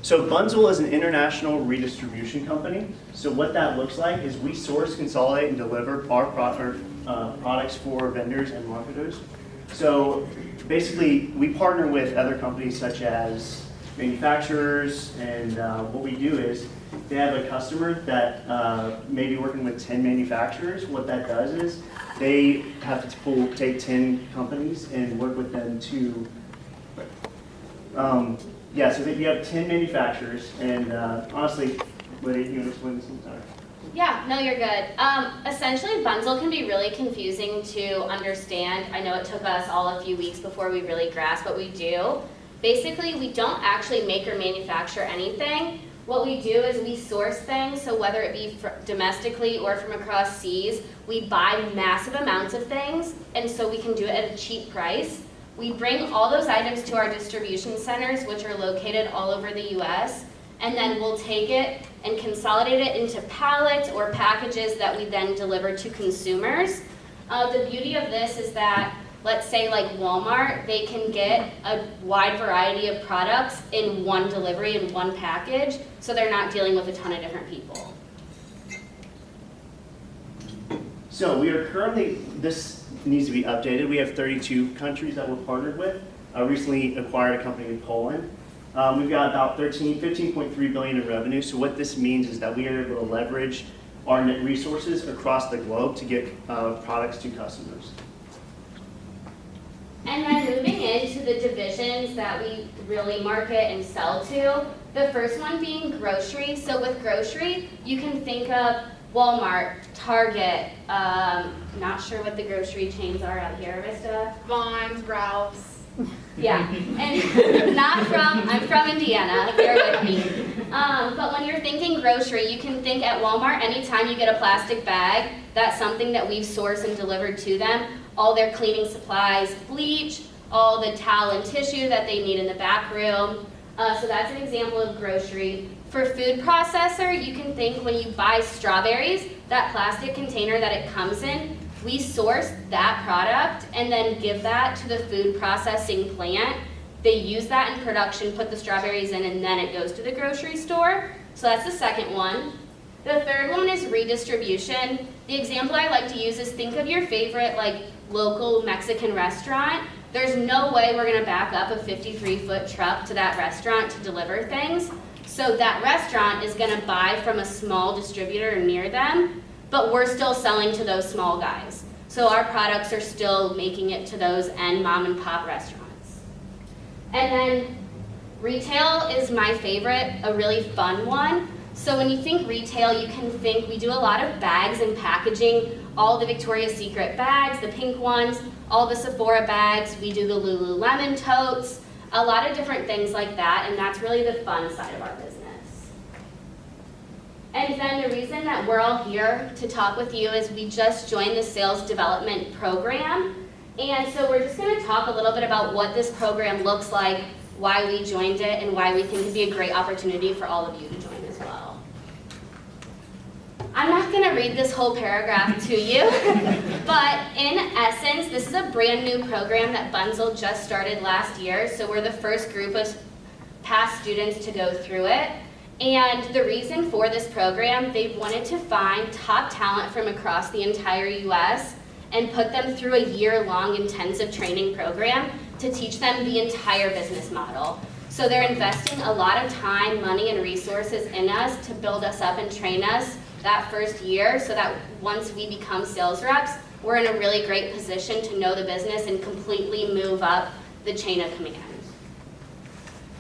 So Bunzl is an international redistribution company. So what that looks like is we source, consolidate, and deliver our products for vendors and marketers. So basically, we partner with other companies such as manufacturers, and what we do is they have a customer that may be working with 10 manufacturers. What that does is they have to take 10 companies and work with them to yeah, so that you have 10 manufacturers, and honestly, Lydia, you want to explain this one? Sorry. Yeah, no, you're good. Essentially, Bunzl can be really confusing to understand. I know it took us all a few weeks before we really grasped what we do. Basically, we don't actually make or manufacture anything. What we do is we source things, so whether it be domestically or from across seas, we buy massive amounts of things, and so we can do it at a cheap price. We bring all those items to our distribution centers, which are located all over the US, and then we'll take it and consolidate it into pallets or packages that we then deliver to consumers. The beauty of this is that, let's say like Walmart, they can get a wide variety of products in one delivery, in one package, so they're not dealing with a ton of different people. So we are currently, this needs to be updated. We have 32 countries that we're partnered with. Recently acquired a company in Poland. We've got about 15.3 billion in revenue. So what this means is that we are able to leverage our net resources across the globe to get products to customers. And then moving into the divisions that we really market and sell to, the first one being grocery. So with grocery, you can think of Walmart, Target, not sure what the grocery chains are out here, Arista? Vons, Ralph's. Yeah, and I'm from Indiana, bear with me. But when you're thinking grocery, you can think at Walmart, anytime you get a plastic bag, that's something that we've sourced and delivered to them. All their cleaning supplies, bleach, all the towel and tissue that they need in the back room. So that's an example of grocery. For food processor, you can think when you buy strawberries, that plastic container that it comes in, we source that product and then give that to the food processing plant. They use that in production, put the strawberries in, and then it goes to the grocery store. So that's the second one. The third one is redistribution. The example I like to use is think of your favorite local Mexican restaurant. There's no way we're gonna back up a 53-foot truck to that restaurant to deliver things. So that restaurant is gonna buy from a small distributor near them, but we're still selling to those small guys. So our products are still making it to those end mom and pop restaurants. And then retail is my favorite, a really fun one. So when you think retail, you can think we do a lot of bags and packaging, all the Victoria's Secret bags, the pink ones, all the Sephora bags, we do the Lululemon totes, a lot of different things like that, and that's really the fun side of our business. And then the reason that we're all here to talk with you is we just joined the sales development program, and so we're just going to talk a little bit about what this program looks like, why we joined it, and why we think it'd be a great opportunity for all of you to join as well. I'm not going to read this whole paragraph to you, but in essence, this is a brand new program that Bunzl just started last year, so we're the first group of past students to go through it. And the reason for this program, they wanted to find top talent from across the entire US and put them through a year-long intensive training program to teach them the entire business model. So they're investing a lot of time, money, and resources in us to build us up and train us that first year so that once we become sales reps, we're in a really great position to know the business and completely move up the chain of command.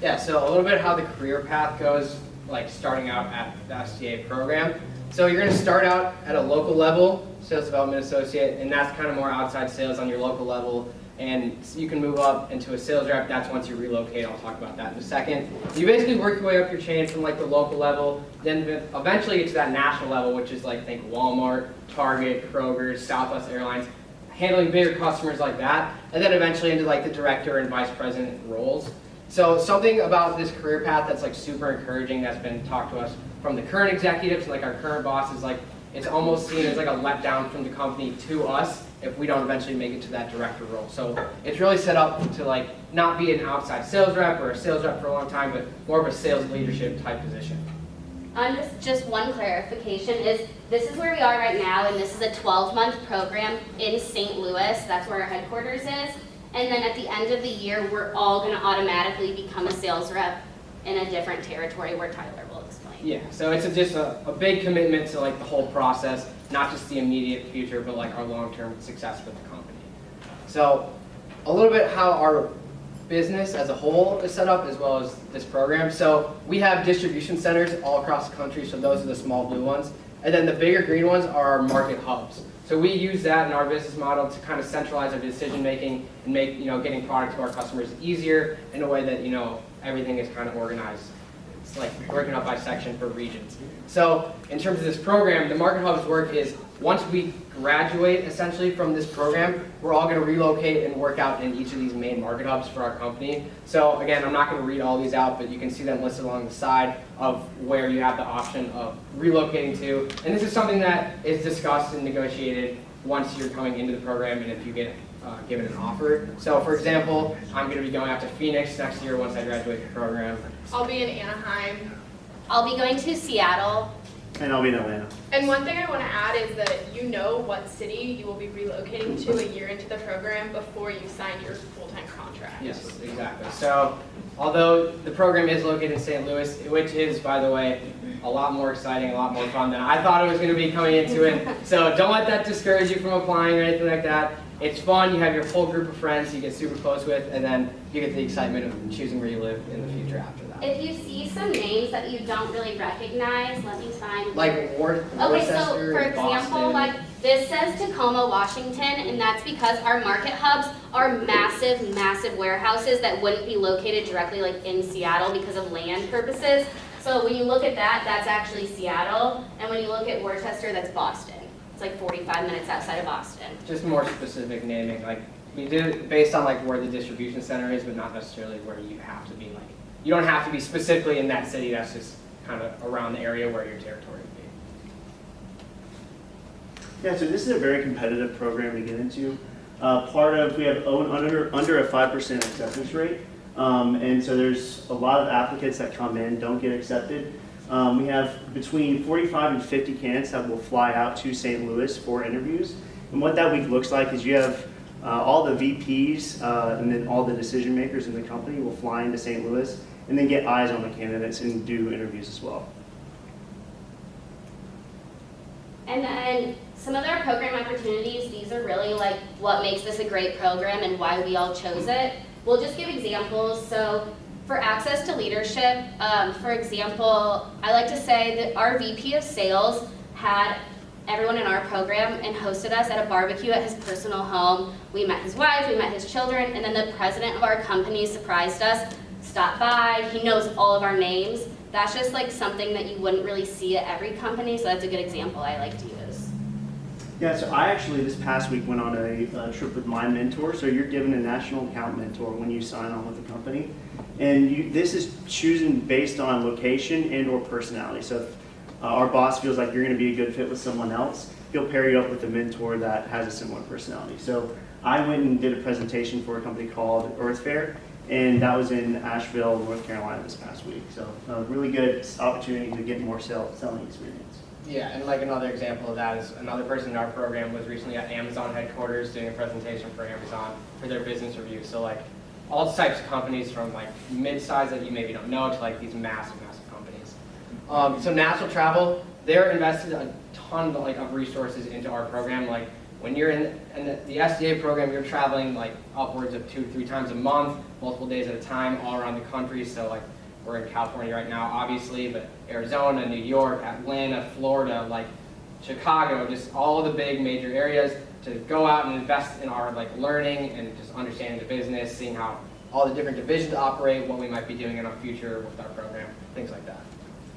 Yeah, so a little bit how the career path goes, like starting out at the STA program. So you're going to start out at a local level, sales development associate, and that's kind of more outside sales on your local level. And you can move up into a sales rep. That's once you relocate. I'll talk about that in a second. You basically work your way up your chain from like the local level, then eventually get to that national level, which is like think Walmart, Target, Kroger, Southwest Airlines, handling bigger customers like that, and then eventually into like the director and vice president roles. So something about this career path that's like super encouraging that's been talked to us from the current executives, like our current bosses, like it's almost seen as like a letdown from the company to us if we don't eventually make it to that director role. So it's really set up to like not be an outside sales rep or a sales rep for a long time, but more of a sales leadership type position. Just one clarification is, this is where we are right now, and this is a 12-month program in St. Louis. That's where our headquarters is. And then at the end of the year, we're all going to automatically become a sales rep in a different territory where Tyler will explain. Yeah, so it's just a big commitment to like the whole process, not just the immediate future, but like our long-term success with the company. So a little bit how our business as a whole is set up, as well as this program. So we have distribution centers all across the country, so those are the small blue ones. And then the bigger green ones are our market hubs. So we use that in our business model to kind of centralize our decision making and make, getting product to our customers easier in a way that, everything is kind of organized. It's like broken up by section for regions. So in terms of this program, the market hubs work is once we graduate essentially from this program, we're all going to relocate and work out in each of these main market hubs for our company. So again, I'm not going to read all these out, but you can see them listed along the side of where you have the option of relocating to. And this is something that is discussed and negotiated once you're coming into the program and if you get given an offer. So for example, I'm going to be going out to Phoenix next year once I graduate the program. I'll be in Anaheim. I'll be going to Seattle. And I'll be in Atlanta. And one thing I want to add is that you know what city you will be relocating to a year into the program before you sign your full-time contract. Yes, exactly. So although the program is located in St. Louis, which is, by the way, a lot more exciting, a lot more fun than I thought it was going to be coming into it. So don't let that discourage you from applying or anything like that. It's fun, you have your whole group of friends you get super close with, and then you get the excitement of choosing where you live in the future after that. If you see some names that you don't really recognize, let me find. Like Worcester, Okay, so for example, Boston. like this says Tacoma, Washington, and that's because our market hubs are massive, massive warehouses that wouldn't be located directly like in Seattle because of land purposes. So when you look at that, that's actually Seattle, and when you look at Worcester, that's Boston. It's like 45 minutes outside of Boston. Just more specific naming, like we did it based on like where the distribution center is, but not necessarily where you have to be. Like you don't have to be specifically in that city. That's just kind of around the area where your territory would be. Yeah, so this is a very competitive program to get into. We have under a 5% acceptance rate, and so there's a lot of applicants that come in, don't get accepted. We have between 45 and 50 candidates that will fly out to St. Louis for interviews. And what that week looks like is you have all the VPs and then all the decision makers in the company will fly into St. Louis and then get eyes on the candidates and do interviews as well. And then some other program opportunities, these are really like what makes this a great program and why we all chose it. We'll just give examples. So for access to leadership, for example, I like to say that our VP of sales had everyone in our program and hosted us at a barbecue at his personal home. We met his wife, we met his children, and then the president of our company surprised us, stopped by, he knows all of our names. That's just like something that you wouldn't really see at every company, so that's a good example I like to use. Yeah, so I actually this past week went on a trip with my mentor. So you're given a national account mentor when you sign on with the company. And this is chosen based on location and or personality. So if our boss feels like you're going to be a good fit with someone else, he'll pair you up with a mentor that has a similar personality. So I went and did a presentation for a company called Earth Fair, and that was in Asheville, North Carolina this past week. So a really good opportunity to get more selling experience. Yeah, and like another example of that is another person in our program was recently at Amazon headquarters doing a presentation for Amazon for their business review. So like all types of companies from like mid-size that you maybe don't know to like these massive, massive companies. So national travel, they're invested a ton of resources into our program. Like when you're in the SDA program, you're traveling like upwards of 2 to 3 times a month, multiple days at a time, all around the country. So like we're in California right now, obviously, but Arizona, New York, Atlanta, Florida, like Chicago, just all the big major areas to go out and invest in our like learning and just understanding the business, seeing how all the different divisions operate, what we might be doing in our future with our program, things like that.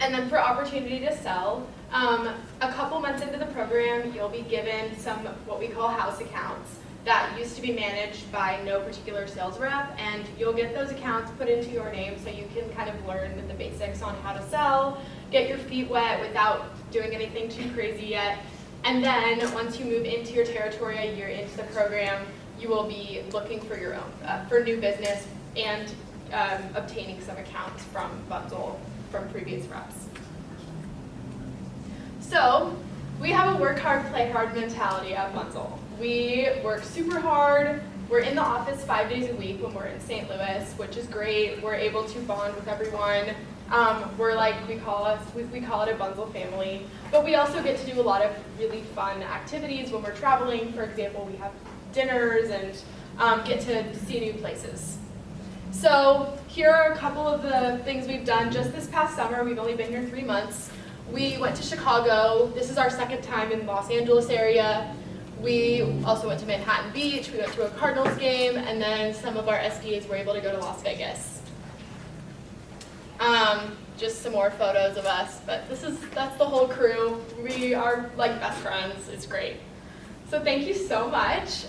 And then for opportunity to sell, a couple months into the program, you'll be given some what we call house accounts. that used to be managed by no particular sales rep, and you'll get those accounts put into your name so you can kind of learn the basics on how to sell, get your feet wet without doing anything too crazy yet. And then once you move into your territory a year into the program, you will be looking for your own, for new business and obtaining some accounts from Bunzl from previous reps. So we have a work hard, play hard mentality at Bunzl. We work super hard. We're in the office 5 days a week when we're in St. Louis, which is great. We're able to bond with everyone. We're like, we call it a Bunzl family. But we also get to do a lot of really fun activities when we're traveling. For example, we have dinners and get to see new places. So here are a couple of the things we've done just this past summer. We've only been here 3 months. We went to Chicago. This is our second time in the Los Angeles area. We also went to Manhattan Beach. We went to a Cardinals game, and then some of our SDAs were able to go to Las Vegas. Just some more photos of us, but that's the whole crew. We are like best friends. It's great. So thank you so much.